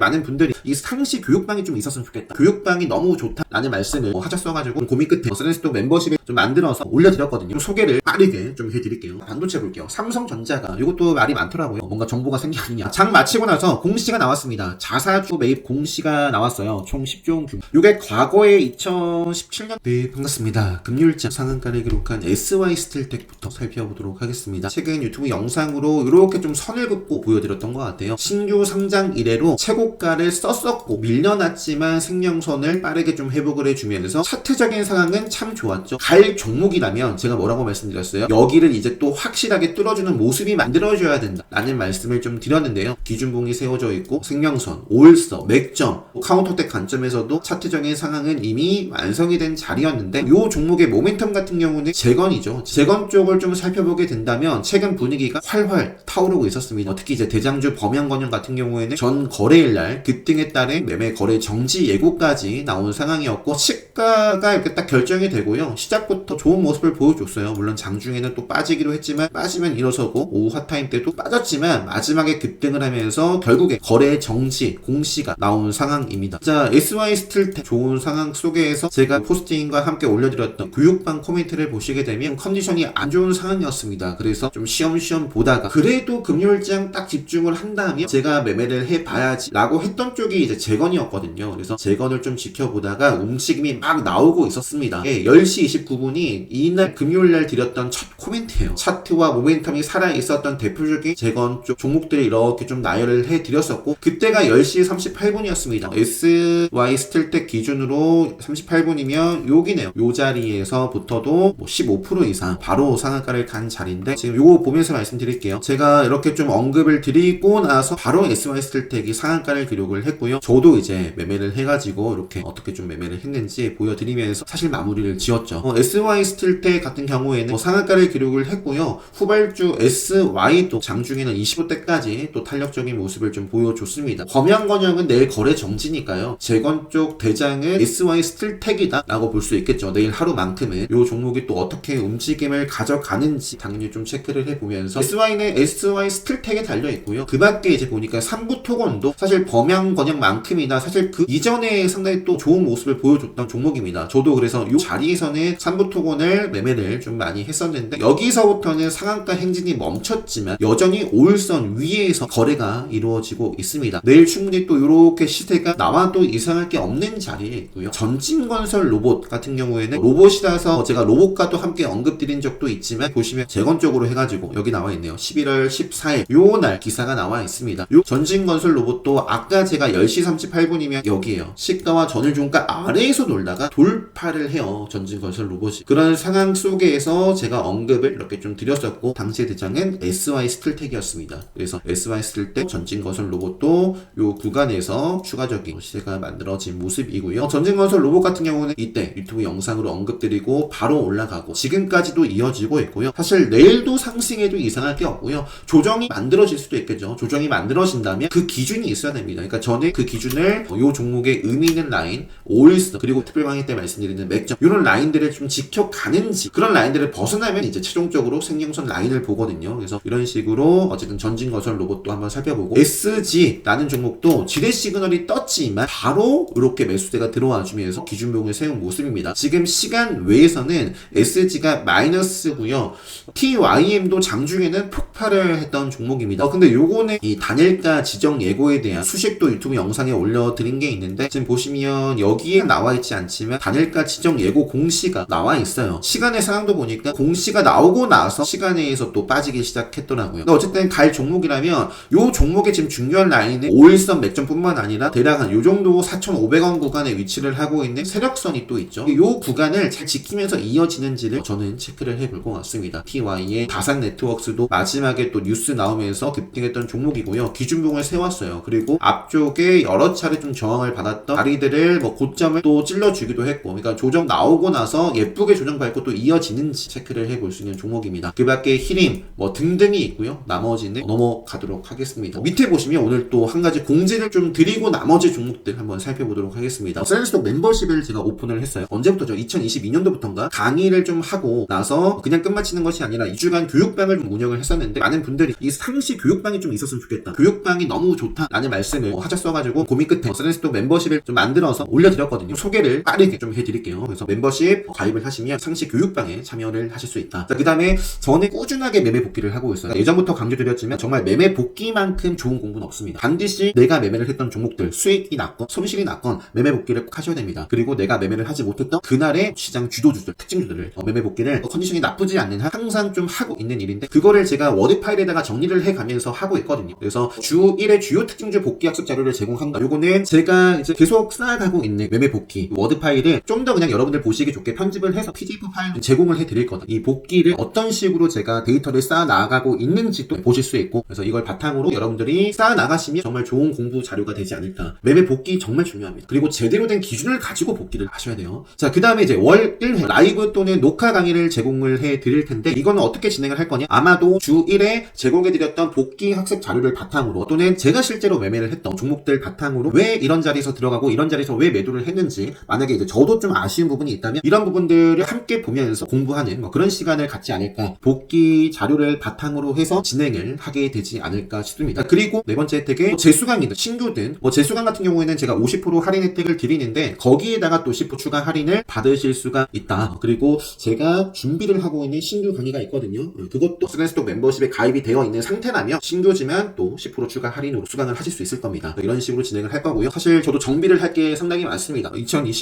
많은 분들이 이 상시 교육방이 좀 있었으면 좋겠다, 교육방이 너무 좋다 라는 말씀을 하셨어가지고 고민 끝에 셀렌스톡 멤버십을 좀 만들어서 올려드렸거든요. 소개를 빠르게 좀 해드릴게요. 반도체 볼게요. 삼성전자가 이것도 말이 많더라고요. 뭔가 정보가 생겼느냐. 장 마치고 나서 공시가 나왔습니다. 자사주 매입 공시가 나왔어요. 총 10조 원 규모. 이게 과거에 2017년 네, 반갑습니다. 금요일장 상한가를 기록한 SY스틸텍부터 살펴보도록 하겠습니다. 최근 유튜브 영상으로 이렇게 좀 선을 긋고 보여드렸던 것 같아요. 신규 상장 이래로 최고가를 썼었고 밀려났지만 생명선을 빠르게 좀 회복을 해주면서 차트적인 상황은 참 좋았죠. 갈 종목이라면 제가 뭐라고 말씀드렸어요? 여기를 이제 또 확실하게 뚫어주는 모습이 만들어져야 된다 라는 말씀을 좀 드렸는데요. 기준봉이 세워져 있고 생명선, 올서, 맥점, 카운터텍 관점에서도 차트적인 상황은 이미 완성이 된 자리였는데 이 종목의 모멘텀 같은 경우는 재건이죠. 재건 쪽을 좀 살펴보게 된다면 최근 분위기가 활활 타오르고 있었습니다. 특히 이제 대장주 범양건영 같은 경우에는 전 거래일날 급등에 따른 매매 거래 정지 예고까지 나온 상황이었고 시가가 이렇게 딱 결정이 되고요. 시작부터 좋은 모습을 보여줬어요. 물론 장중에는 또 빠지기로 했지만 빠지면 일어서고 오후 핫타임 때도 빠졌지만 마지막에 급등을 하면서 결국에 거래 정지 공시가 나온 상황입니다. 자, SY스틸텍 좋은 상황 속에서 제가 포스팅과 함께 올려드렸던 교육방 코멘트를 보시게 되면 컨디션이 안 좋은 상황이었습니다. 그래서 좀 쉬엄쉬엄 보다가 그래도 금요일장 딱 집중을 한다면 제가 매매를 해봐야지 라고 했던 쪽이 이제 재건이었거든요. 그래서 재건을 좀 지켜보다가 움직임이 막 나오고 있었습니다. 10시 29분이 이날 금요일날 드렸던 첫 코멘트예요. 차트와 모멘텀이 살아있었던 대표적인 재건 쪽 종목들이 이렇게 좀 나열을 해드렸었고 그때가 10시 38분이었습니다. SY스틸텍 기준으로 38분이면 여기네요. 요 자리에서부터도 15% 이상 바로 상한가를 간 자리인데 지금 요거 보면서 말씀드릴게요. 제가 이렇게 좀 언급을 드리고 나서 바로 SY스틸텍이 상한가를 기록을 했고요. 저도 이제 매매를 해가지고 이렇게 어떻게 좀 매매를 했는지 보여드리면서 사실 마무리를 지었죠. SY스틸텍 같은 경우에는 상한가를 기록을 했고요. 후발주 SY도 장중에는 25대까지 또 탄력적인 모습을 좀 보여줬습니다. 범양건영은 내일 거래 정지니까요. 재건 쪽 대장은 SY스틸텍이다 라고 볼 수 있겠죠. 내일 하루만큼은 이 종목이 또 어떻게 움직임을 가져가는지 당연히 좀 체크를 해보면서 SY는 SY스틸텍에 달려있고요. 그 밖에 이제 보니까 삼부토건도 사실 범양건영만큼이나 사실 그 이전에 상당히 또 좋은 모습을 보여줬던 종목입니다. 저도 그래서 이 자리에서는 삼부토건을 매매를 좀 많이 했었는데 여기서부터는 상한가 행진이 멈췄지만 여전히 5일선 위에서 거래가 이루어지고 있습니다. 내일 충분히 또 이렇게 시세가 나와도 이상할 게 없는 자리에 있고요. 전진건설 로봇 같은 경우에는 로봇이라서 제가 로봇과도 함께 언급드린 적도 있지만 보시면 재건 쪽으로 해가지고 여기 나와 있네요. 11월 14일 요날 기사가 나와 있습니다. 요 전진건설 로봇도 아까 제가 10시 38분이면 여기에요. 시가와 전일 종가 아래에서 놀다가 돌파를 해요. 전진건설 로봇이. 그런 상황 속에서 제가 언급을 이렇게 좀 드렸었고 당시의 대장은 SY스틸텍이었습니다. 그래서 SY스틸텍 전진건설 로봇도 요 구간에서 추가적인 시세가 만들어진 모습이고요. 전진건설 로봇 같은 경우는 이때 유튜브 영상으로 언급드리고 바로 올라가고 지금까지도 이어지고 있고요. 사실 내일도 상승해도 이상할 게 없고요. 조정이 만들어질 수도 있겠죠. 조정이 만들어진다면 그 기준이 있어야 됩니다. 그러니까 저는 그 기준을 요 종목의 의미 있는 라인, 5일선 그리고 특별강의 때 말씀드리는 맥점 이런 라인들을 좀 지켜가는지 그런 라인들을 벗어나면 이제 최종적으로 생명선 라인을 보거든요. 그래서 이런 식으로 어쨌든 전진건설 로봇도 한번 살펴보고 SG라는 종목도 지뢰 시그널이 떴지만 바로 이렇게 매수대가 들어와 주면서 기준봉을 세운 모습입니다. 지금 시간 외에서는 SG가 마이너스고요. TYM도 장중에는 폭발을 했던 종목입니다. 근데 요거는 이 단일가 지정 예고에 대한 수식도 유튜브 영상에 올려드린 게 있는데 지금 보시면 여기에 나와 있지 않지만 단일가 지정 예고 공시가 나와 있어요. 시간의 상황도 보니까 공시가 나오고 나서 시간에서 또 빠지기 시작했더라고요. 근데 어쨌든 갈 종목이라면 요 종목의 지금 중요한 라인은 5일선 맥점뿐만 아니라 대략 한 요 정도 4,500원 구간에 위치를 하고 있는 세력선이 또 있죠. 요 구간을 잘 지키면서 이어지는지를 저는 체크를 해볼 것 같습니다. TY의 다산 네트워크스도 마지막에 또 뉴스 나오면서 급등했던 종목이고요. 기준봉을 세웠어요. 그리고 앞쪽에 여러 차례 좀 저항을 받았던 다리들을 고점을 또 찔러주기도 했고 그러니까 조정 나오고 나서 예쁘게 조정 밟고 또 이어지는지 체크를 해볼 수 있는 종목입니다. 그 밖에 히림 등등이 있고요. 나머지는 넘어가도록 하겠습니다. 밑에 보시면 오늘 또 한 가지 공지를 좀 드리고 나머지 종목들 한번 살펴보도록 하겠습니다. 셀렌스톡 멤버십을 제가 오픈을 했어요. 언제부터죠? 2022년도부터인가 강의를 좀 하고 나서 그냥 끝마치는 것이 아니라 2주간 교육방을 좀 운영을 했었는데 많은 분들이 이 상시 교육방이 좀 있었으면 좋겠다, 교육방이 너무 좋다 라는 말씀 말씀을 하셨어가지고 고민 끝에 서렌스톡 멤버십을 좀 만들어서 올려드렸거든요. 소개를 빠르게 좀 해드릴게요. 그래서 멤버십 가입을 하시면 상시 교육방에 참여를 하실 수 있다. 그 다음에 저는 꾸준하게 매매 복귀를 하고 있어요. 예전부터 강조드렸지만 정말 매매 복귀만큼 좋은 공부는 없습니다. 반드시 내가 매매를 했던 종목들 수익이 났건 손실이 났건 매매 복귀를 꼭 하셔야 됩니다. 그리고 내가 매매를 하지 못했던 그날의 시장 주도주들, 특징주들을 매매 복귀를 컨디션이 나쁘지 않는 한 항상 좀 하고 있는 일인데 그거를 제가 워드 파일에다가 정리를 해가면서 하고 있거든요. 그래서 주 1회 주요 특징주 복귀 학습 자료를 제공한다. 요거는 제가 이제 계속 쌓아가고 있는 매매 복귀 워드 파일을 좀 더 그냥 여러분들 보시기 좋게 편집을 해서 PDF 파일로 제공을 해드릴 거다. 이 복귀를 어떤 식으로 제가 데이터를 쌓아 나가고 있는지도 보실 수 있고 그래서 이걸 바탕으로 여러분들이 쌓아 나가시면 정말 좋은 공부 자료가 되지 않을까. 매매 복귀 정말 중요합니다. 그리고 제대로 된 기준을 가지고 복귀를 하셔야 돼요. 자, 그 다음에 이제 월 1회 라이브 또는 녹화 강의를 제공을 해 드릴 텐데 이거는 어떻게 진행을 할 거냐? 아마도 주 1회 제공해 드렸던 복귀 학습 자료를 바탕으로 또는 제가 실제로 매매를 했던 종목들 바탕으로 왜 이런 자리에서 들어가고 이런 자리에서 왜 매도를 했는지 만약에 이제 저도 좀 아쉬운 부분이 있다면 이런 부분들을 함께 보면서 공부하는 그런 시간을 갖지 않을까. 복귀 자료를 바탕으로 해서 진행을 하게 되지 않을까 싶습니다. 그리고 네 번째 혜택은 재수강이든 신규든 재수강 같은 경우에는 제가 50% 할인 혜택을 드리는데 거기에다가 또 10% 추가 할인을 받으실 수가 있다. 그리고 제가 준비를 하고 있는 신규 강의가 있거든요. 그것도 서렌스톡 멤버십에 가입이 되어 있는 상태라면 신규지만 또 10% 추가 할인으로 수강을 하실 수 있을 겁니다. 이런 식으로 진행을 할 거고요. 사실 저도 정비를 할 게 상당히 많습니다.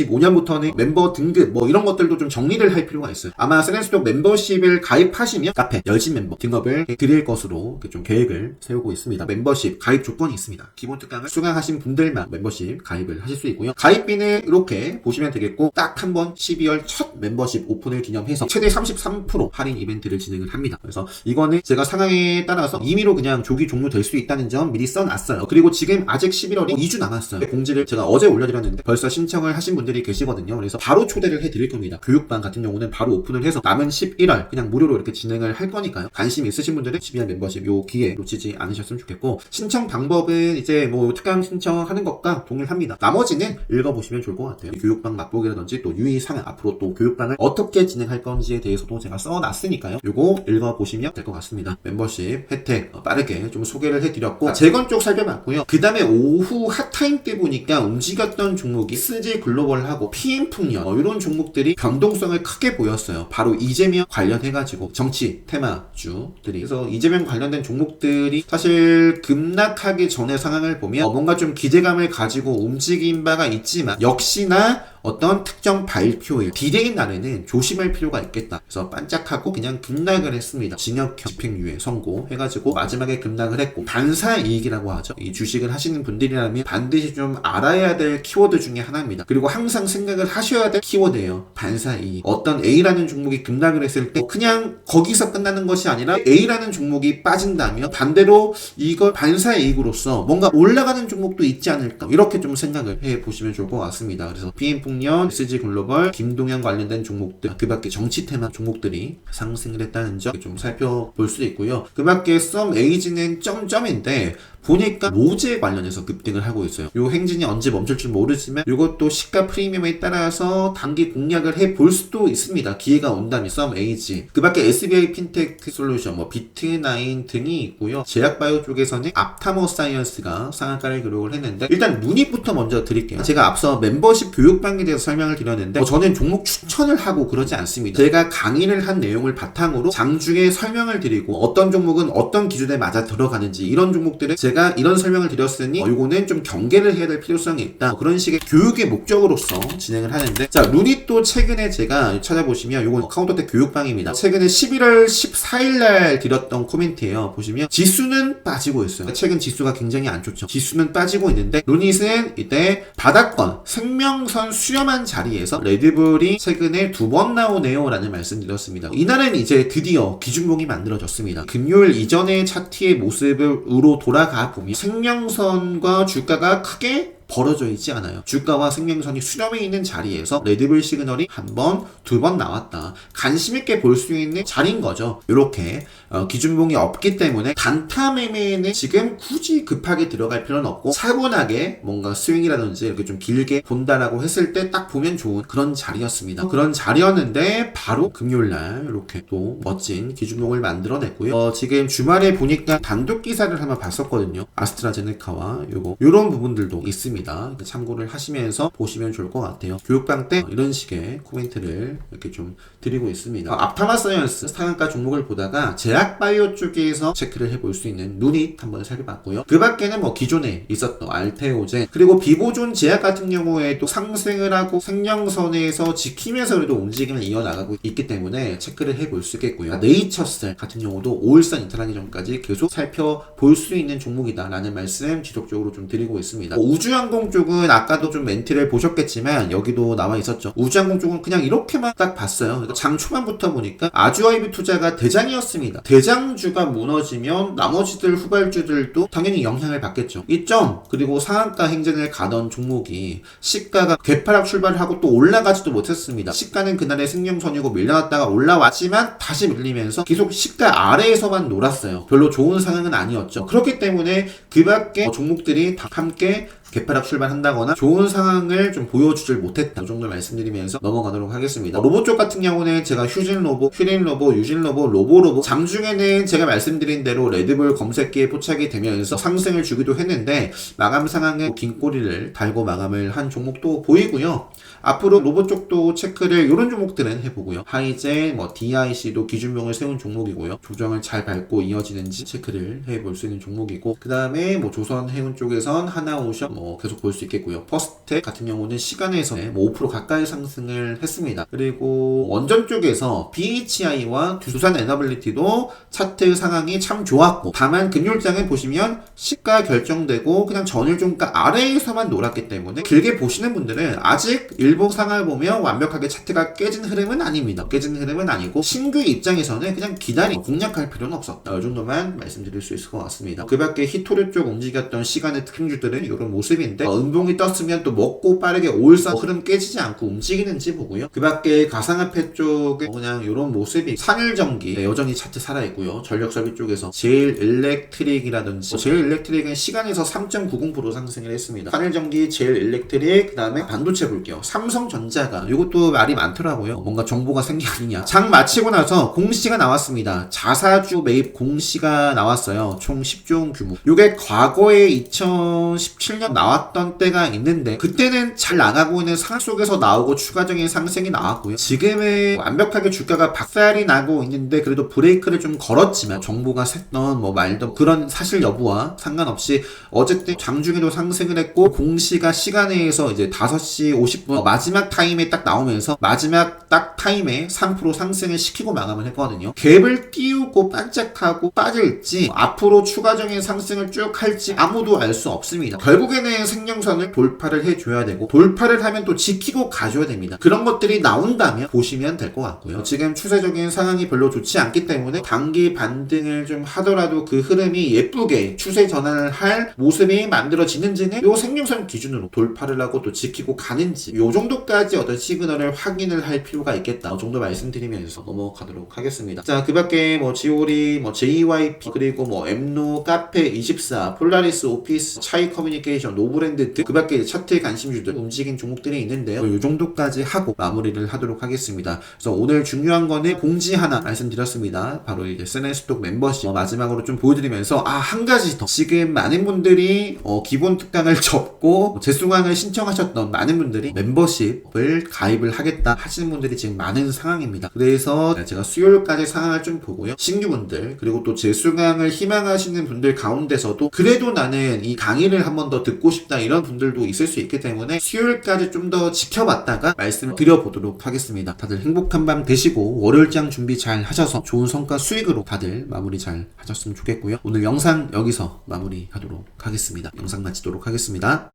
2025년부터는 멤버 등급 이런 것들도 좀 정리를 할 필요가 있어요. 아마 서렌스톡 멤버십을 가입하시면 카페 열진 멤버 등급을 드릴 것으로 좀 계획을 세우고 있습니다. 멤버십 가입 조건이 있습니다. 기본 특강을 수강하신 분들만 멤버십 가입을 하실 수 있고요. 가입비는 이렇게 보시면 되겠고 딱 한번 12월 첫 멤버십 오픈을 기념해서 최대 33% 할인 이벤트를 진행을 합니다. 그래서 이거는 제가 상황에 따라서 임의로 그냥 조기 종료될 수 있다는 점 미리 써놨어요. 그리고 지금 아직 11월이 2주 남았어요. 공지를 제가 어제 올려드렸는데 벌써 신청을 하신 분들이 계시거든요. 그래서 바로 초대를 해드릴 겁니다. 교육방 같은 경우는 바로 오픈을 해서 남은 11월 그냥 무료로 이렇게 진행을 할 거니까요. 관심 있으신 분들은 12월 멤버십 요 기회 놓치지 않으셨으면 좋겠고 신청 방법은 이제 특강 신청하는 것과 동일합니다. 나머지는 읽어보시면 좋을 것 같아요. 교육방 맛보기라든지 또 유의사항 앞으로 또 교육방을 어떻게 진행할 건지에 대해서도 제가 써놨으니까요. 요거 읽어보시면 될 것 같습니다. 멤버십 혜택 빠르게 좀 소개를 해드렸고 재건 쪽 살펴봤고요. 그 다음에 오후 핫타임 때 보니까 움직였던 종목이 SG 글로벌하고 PM풍년 이런 종목들이 변동성을 크게 보였어요. 바로 이재명 관련해가지고 정치 테마주들이 그래서 이재명 관련된 종목들이 사실 급락하기 전의 상황을 보면 뭔가 좀 기대감을 가지고 움직인 바가 있지만 역시나 어떤 특정 발표에 디데이 날에는 조심할 필요가 있겠다. 그래서 반짝하고 그냥 급락을 했습니다. 징역형 집행유예 선고해가지고 마지막에 급락을 했고 반사이익이라고 하죠. 이 주식을 하시는 분들이라면 반드시 좀 알아야 될 키워드 중에 하나입니다. 그리고 항상 생각을 하셔야 될 키워드예요. 반사이익. 어떤 A라는 종목이 급락을 했을 때 그냥 거기서 끝나는 것이 아니라 A라는 종목이 빠진다면 반대로 이걸 반사이익으로서 뭔가 올라가는 종목도 있지 않을까 이렇게 좀 생각을 해보시면 좋을 것 같습니다. 그래서 PM풍년, SG 글로벌, 김동현 관련된 종목들 그 밖에 정치 테마 종목들이 상승을 했다는 점 좀 살펴볼 수 있고요. 그 밖에 썸에이지는 점점인데 보니까 로제 관련해서 급등을 하고 있어요. 요 행진이 언제 멈출 줄 모르지만 이것도 시가 프리미엄에 따라서 단기 공략을 해볼 수도 있습니다. 기회가 온다면 썸에이지 그 밖에 SBI 핀테크 솔루션 비트나인 등이 있고요. 제약바이오 쪽에서는 앞타머 사이언스가 상한가를 기록을 했는데 일단 누닉부터 먼저 드릴게요. 제가 앞서 멤버십 교육방에 대해서 설명을 드렸는데 저는 종목 추천을 하고 그러지 않습니다. 제가 강의를 한 내용을 바탕으로 장중에 설명을 드리고 어떤 종목은 어떤 기준에 맞아 들어가는지 이런 종목들은 제가 이런 설명을 드렸으니 이거는 좀 경계를 해야 될 필요성이 있다. 그런 식의 교육의 목적으로서 진행을 하는데 자 루닛도 최근에 제가 찾아보시면 이건 카운터텍 교육방입니다. 최근에 11월 14일날 드렸던 코멘트예요. 보시면 지수는 빠지고 있어요. 최근 지수가 굉장히 안 좋죠. 지수는 빠지고 있는데 루닛은 이때 바닥권 생명선 수렴한 자리에서 레드불이 최근에 2번 나오네요 라는 말씀 드렸습니다. 이날은 이제 드디어 기준봉이 만들어졌습니다. 금요일 이전의 차트의 모습으로 돌아가 보면 생명선과 주가가 크게 벌어져 있지 않아요. 주가와 생명선이 수렴해 있는 자리에서 레드불 시그널이 한 번, 두 번 나왔다. 관심 있게 볼 수 있는 자리인 거죠. 이렇게 기준봉이 없기 때문에 단타 매매에는 지금 굳이 급하게 들어갈 필요는 없고 차분하게 뭔가 스윙이라든지 이렇게 좀 길게 본다라고 했을 때 딱 보면 좋은 그런 자리였습니다. 그런 자리였는데 바로 금요일날 이렇게 또 멋진 기준봉을 만들어냈고요. 지금 주말에 보니까 단독 기사를 한번 봤었거든요. 아스트라제네카와 요런 부분들도 있습니다. 참고를 하시면서 보시면 좋을 것 같아요. 교육방 때 이런 식의 코멘트를 이렇게 좀 드리고 있습니다. 앞타마사이언스 상한가 종목을 보다가 제약바이오 쪽에서 체크를 해볼 수 있는 누닛 한번 살펴봤고요. 그 밖에는 뭐 기존에 있었던 알테오젠 그리고 비보존 제약 같은 경우에도 상승을 하고 생명선에서 지키면서 그래도 움직임을 이어나가고 있기 때문에 체크를 해볼 수 있겠고요. 네이처셀 같은 경우도 5일선 이탈하기 전까지 계속 살펴볼 수 있는 종목이다 라는 말씀 지속적으로 좀 드리고 있습니다. 우주항공 쪽은 아까도 좀 멘트를 보셨겠지만 여기도 나와 있었죠. 우주항공 쪽은 그냥 이렇게만 딱 봤어요. 장 초반부터 보니까 아주아이비 투자가 대장이었습니다. 대장주가 무너지면 나머지들 후발주들도 당연히 영향을 받겠죠. 이 점 그리고 상한가 행진을 가던 종목이 시가가 개파락 출발을 하고 또 올라가지도 못했습니다. 시가는 그날의 승용선이고 밀려났다가 올라왔지만 다시 밀리면서 계속 시가 아래에서만 놀았어요. 별로 좋은 상황은 아니었죠. 그렇기 때문에 그 밖에 종목들이 다 함께 개파락 출발한다거나 좋은 상황을 좀 보여주질 못했다. 이 정도 말씀드리면서 넘어가도록 하겠습니다. 로봇 쪽 같은 경우는 제가 휴진로봇, 휴린로봇, 유진로봇, 로보로봇 장중에는 제가 말씀드린 대로 레드불 검색기에 포착이 되면서 상승을 주기도 했는데 마감 상황에 긴 꼬리를 달고 마감을 한 종목도 보이고요. 앞으로 로봇 쪽도 체크를 이런 종목들은 해보고요. 하이젠, DIC도 기준봉을 세운 종목이고요. 조정을 잘 밟고 이어지는지 체크를 해볼 수 있는 종목이고 그 다음에 조선해운 쪽에선 하나오션 계속 볼 수 있겠고요. 퍼스텍 같은 경우는 시간에서 5% 가까이 상승을 했습니다. 그리고 원전 쪽에서 BHI와 두산 에너빌리티도 차트 상황이 참 좋았고 다만 금요일장에 보시면 시가 결정되고 그냥 전일 종가 아래에서만 놀았기 때문에 길게 보시는 분들은 아직 일봉 상황을 보면 완벽하게 차트가 깨진 흐름은 아닙니다. 깨진 흐름은 아니고 신규 입장에서는 그냥 기다리고 공략할 필요는 없었다. 이 정도만 말씀드릴 수 있을 것 같습니다. 그 밖에 히토류 쪽 움직였던 시간의 특징주들은 이런 모습인데 음봉이 떴으면 또 먹고 빠르게 5일선 흐름 깨지지 않고 움직이는지 보고요. 그 밖에 가상화폐 쪽에 그냥 이런 모습이 산일전기 여전히 차트 살아있고요. 전력설비 쪽에서 제일일렉트릭이라든지 제일일렉트릭은 시간에서 3.90% 상승을 했습니다. 산일전기, 제일일렉트릭 그 다음에 반도체 볼게요. 삼성전자가 이것도 말이 많더라고요. 뭔가 정보가 생긴 게 아니냐. 장 마치고 나서 공시가 나왔습니다. 자사주 매입 공시가 나왔어요. 총 10조 원 규모. 이게 과거에 2017년 나왔던 때가 있는데 그때는 잘 나가고 있는 상황 속에서 나오고 추가적인 상승이 나왔고요. 지금은 완벽하게 주가가 박살이 나고 있는데 그래도 브레이크를 좀 걸었지만 정보가 샜던 말던 그런 사실 여부와 상관없이 어쨌든 장중에도 상승을 했고 공시가 시간에서 이제 5시 50분 마지막 타임에 딱 나오면서 마지막 딱 타임에 3% 상승을 시키고 마감을 했거든요. 갭을 띄우고 반짝하고 빠질지 앞으로 추가적인 상승을 쭉 할지 아무도 알 수 없습니다. 결국에는 생명선을 돌파를 해줘야 되고 돌파를 하면 또 지키고 가줘야 됩니다. 그런 것들이 나온다면 보시면 될 것 같고요. 지금 추세적인 상황이 별로 좋지 않기 때문에 단기 반등을 좀 하더라도 그 흐름이 예쁘게 추세 전환을 할 모습이 만들어지는지는 요 생명선 기준으로 돌파를 하고 또 지키고 가는지 요 정도까지 어떤 시그널을 확인을 할 필요가 있겠다. 이 정도 말씀드리면서 넘어가도록 하겠습니다. 자, 그 밖에 지오리, JYP 그리고 엠노, 카페24, 폴라리스 오피스, 차이 커뮤니케이션, 노브랜드 등 그 밖에 차트에 관심주들 움직인 종목들이 있는데요. 이 정도까지 하고 마무리를 하도록 하겠습니다. 그래서 오늘 중요한 거는 공지 하나 말씀드렸습니다. 바로 이제 SNS 멤버십 마지막으로 좀 보여드리면서 한 가지 더 지금 많은 분들이 기본 특강을 접고 재수강을 신청하셨던 많은 분들이 멤버십을 가입을 하겠다 하시는 분들이 지금 많은 상황입니다. 그래서 제가 수요일까지 상황을 좀 보고요. 신규분들 그리고 또 재수강을 희망하시는 분들 가운데서도 그래도 나는 이 강의를 한 번 더 듣고 싶다 이런 분들도 있을 수 있기 때문에 수요일까지 좀 더 지켜봤다가 말씀을 드려보도록 하겠습니다. 다들 행복한 밤 되시고 월요일장 준비 잘 하셔서 좋은 성과 수익으로 다들 마무리 잘 하셨으면 좋겠고요. 오늘 영상 여기서 마무리하도록 하겠습니다. 영상 마치도록 하겠습니다.